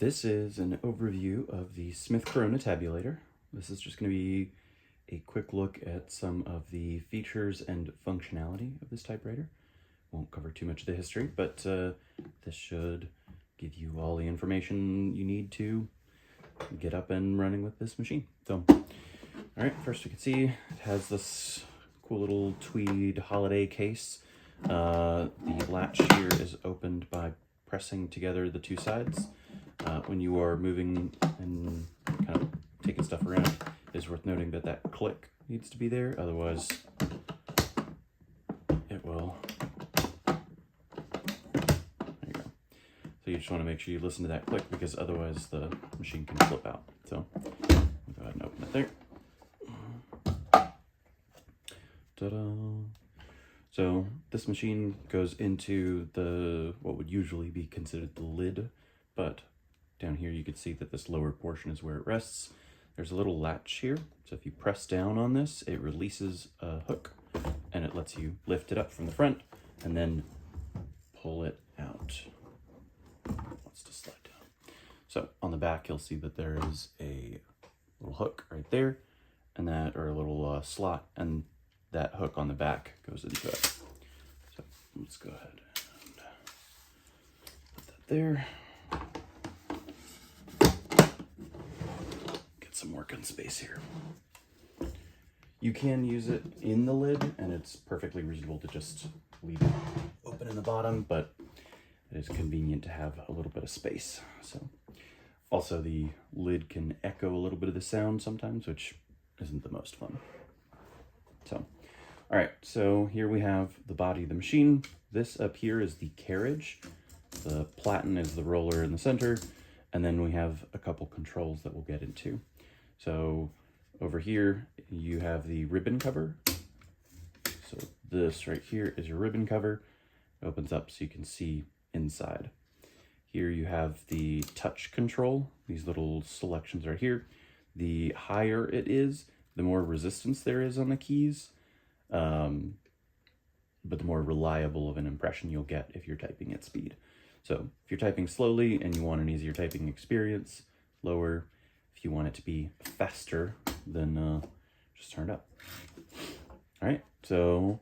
This is an overview of the Smith Corona Tabulator. This is just going to be a quick look at some of the features and functionality of this typewriter. Won't cover too much of the history, but this should give you all the information you need to get up and running with this machine. So, all right, first we can see it has this cool little tweed holiday case. The latch here is opened by pressing together the two sides. When you are moving and kind of taking stuff around, it's worth noting that that click needs to be there, otherwise it will, there you go. So you just want to make sure you listen to that click, because otherwise the machine can flip out. So I'll go ahead and open it there. Ta-da! So this machine goes into what would usually be considered the lid, but down here you can see that this lower portion is where it rests. There's a little latch here, so if you press down on this, it releases a hook and it lets you lift it up from the front and then pull it out. Let's just slide down. So on the back you'll see that there is a little hook right there, and that, or a little slot, and that hook on the back goes into it. So let's go ahead and put that there. Get some working space here. You can use it in the lid, and it's perfectly reasonable to just leave it open in the bottom, but it is convenient to have a little bit of space. So also the lid can echo a little bit of the sound sometimes, which isn't the most fun. So all right, so here we have the body of the machine. This up here is the carriage. The platen is the roller in the center, and then we have a couple controls that we'll get into. So over here, you have the ribbon cover. So this right here is your ribbon cover. It opens up so you can see inside. Here you have the touch control. These little selections right here. The higher it is, the more resistance there is on the keys. But the more reliable of an impression you'll get if you're typing at speed. So if you're typing slowly and you want an easier typing experience, lower. If you want it to be faster, then just turn it up. All right, so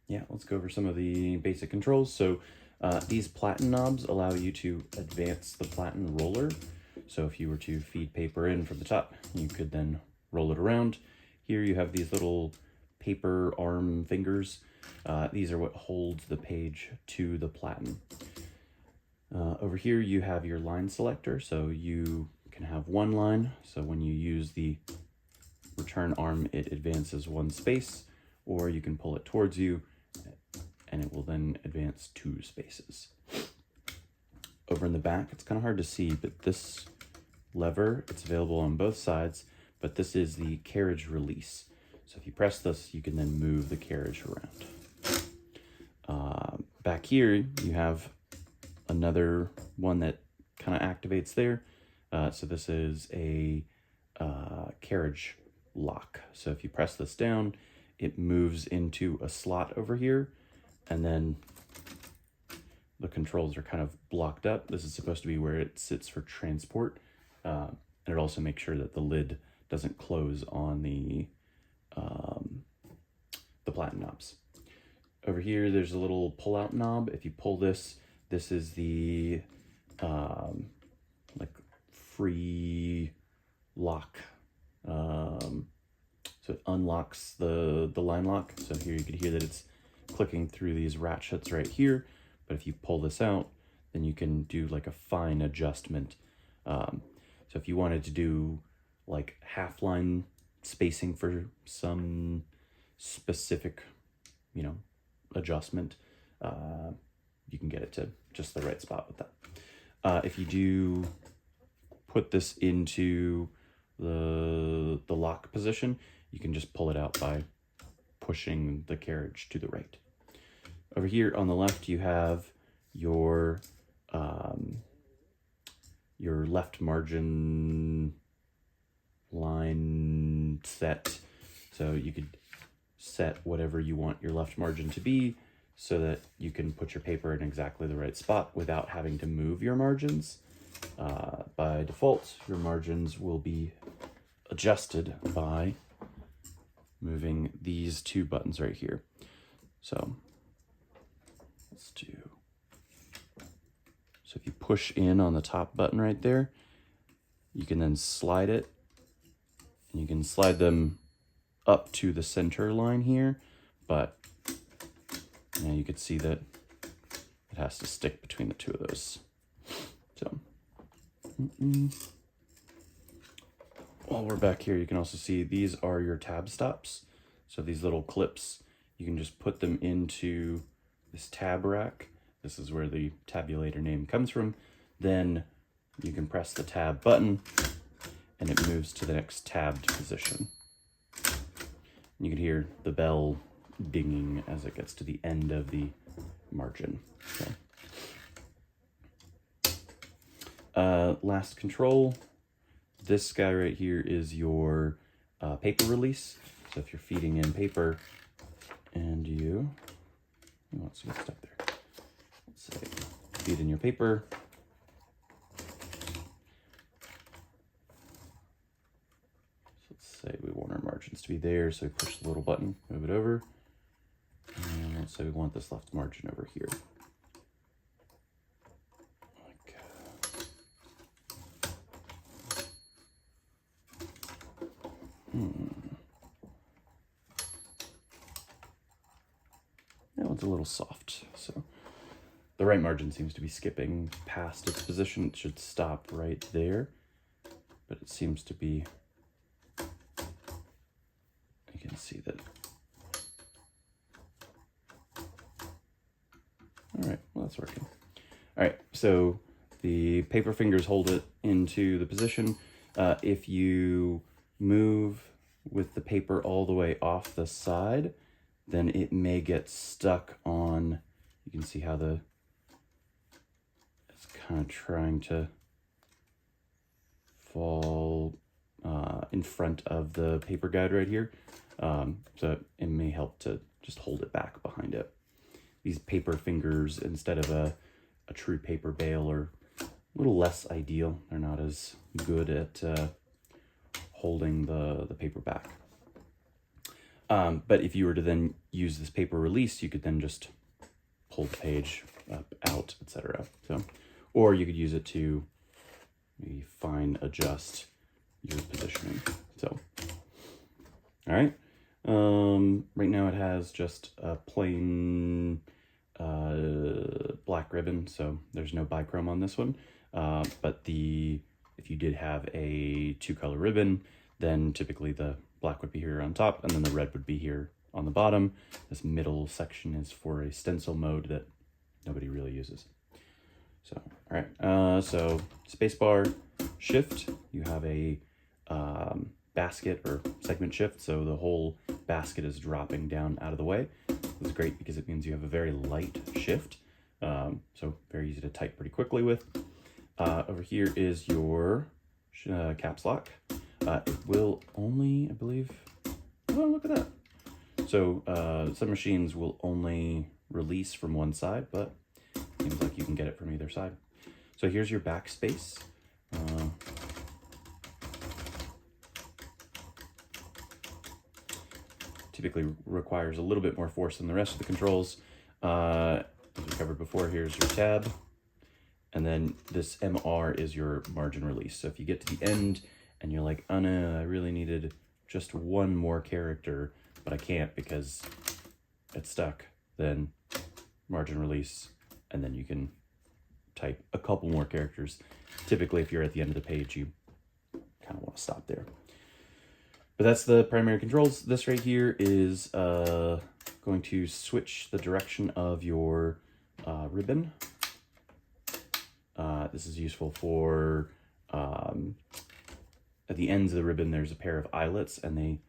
yeah, let's go over some of the basic controls. So these platen knobs allow you to advance the platen roller. So if you were to feed paper in from the top, you could then roll it around. Here you have these little paper arm fingers. These are what holds the page to the platen. Over here you have your line selector, so you can have one line. So when you use the return arm, it advances one space, or you can pull it towards you and it will then advance 2 spaces. Over in the back, it's kind of hard to see, but this lever, it's available on both sides, but this is the carriage release. So if you press this, you can then move the carriage around. Back here, you have another one that kind of activates there. So this is a carriage lock. So if you press this down, it moves into a slot over here, and then the controls are kind of blocked up. This is supposed to be where it sits for transport. And it also makes sure that the lid doesn't close on the platen knobs. Over here, there's a little pull-out knob. If you pull this, this is the like free lock. So it unlocks the line lock. So here you can hear that it's clicking through these ratchets right here. But if you pull this out, then you can do like a fine adjustment. So if you wanted to do like half line spacing for some specific, adjustment, you can get it to just the right spot with that. If you do put this into the lock position, you can just pull it out by pushing the carriage to the right. Over here on the left, you have your left margin line set. So you could set whatever you want your left margin to be so that you can put your paper in exactly the right spot without having to move your margins. By default, your margins will be adjusted by moving these two buttons right here. So let's do, so if you push in on the top button right there, you can then slide it, and you can slide them up to the center line here, but now you can see that it has to stick between the two of those. So while we're back here, you can also see these are your tab stops. So these little clips, you can just put them into this tab rack. This is where the Tabulator name comes from. Then you can press the tab button and it moves to the next tabbed position. You can hear the bell dinging as it gets to the end of the margin. So. Last control, this guy right here is your paper release. So if you're feeding in paper and you, let's get stuck there. Let's say feed in your paper. Say we want our margins to be there, so we push the little button, move it over, and let's say we want this left margin over here. Like, that one's a little soft, so the right margin seems to be skipping past its position. It should stop right there, but it seems to be, you can see that. All right, well, that's working. All right, so the paper fingers hold it into the position. If you move with the paper all the way off the side, then it may get stuck on, you can see how it's kind of trying to fall in front of the paper guide right here. So it may help to just hold it back behind it. These paper fingers, instead of a true paper bail, are a little less ideal. They're not as good at holding the paper back. But if you were to then use this paper release, you could then just pull the page up, out, etc. So, or you could use it to maybe fine adjust your positioning. So, all right. Right now it has just a plain black ribbon, so there's no bichrome on this one. But if you did have a 2-color ribbon, then typically the black would be here on top, and then the red would be here on the bottom. This middle section is for a stencil mode that nobody really uses. So, all right. So spacebar, shift. You have a basket or segment shift, so the whole basket is dropping down out of the way. This is great because it means you have a very light shift, so very easy to type pretty quickly with. Over here is your caps lock. It will only, I believe, oh, look at that. So some machines will only release from one side, but it seems like you can get it from either side. So here's your backspace. Typically requires a little bit more force than the rest of the controls. As we covered before, here's your tab. And then this MR is your margin release. So if you get to the end and you're like, oh no, I really needed just one more character, but I can't because it's stuck, then margin release, and then you can type a couple more characters. Typically, if you're at the end of the page, you kind of want to stop there. But that's the primary controls. This right here is going to switch the direction of your ribbon. This is useful for, at the ends of the ribbon, there's a pair of eyelets, and they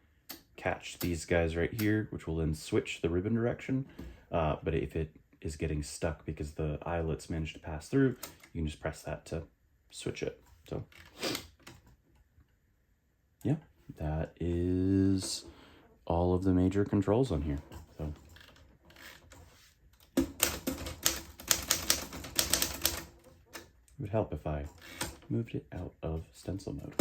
catch these guys right here, which will then switch the ribbon direction. But if it is getting stuck because the eyelets managed to pass through, you can just press that to switch it. So, yeah. That is all of the major controls on here. So it would help if I moved it out of stencil mode.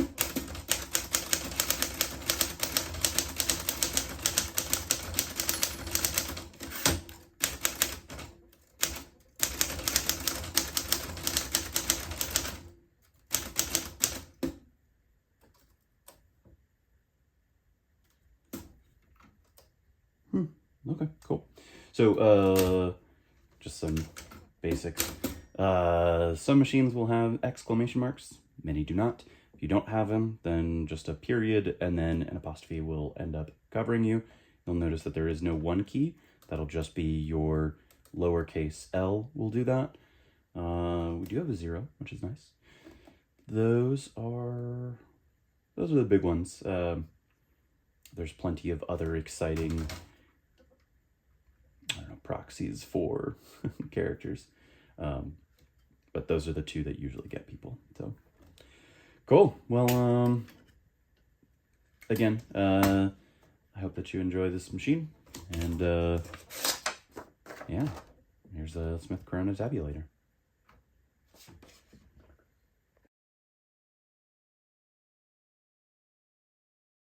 Okay, cool. So, just some basics. Some machines will have exclamation marks. Many do not. If you don't have them, then just a period and then an apostrophe will end up covering you. You'll notice that there is no one key. That'll just be your lowercase L will do that. We do have a 0, which is nice. Those are the big ones. There's plenty of other exciting, I don't know, proxies for characters. But those are the two that usually get people. So cool. Well, again, I hope that you enjoy this machine. And yeah, here's a Smith Corona Tabulator.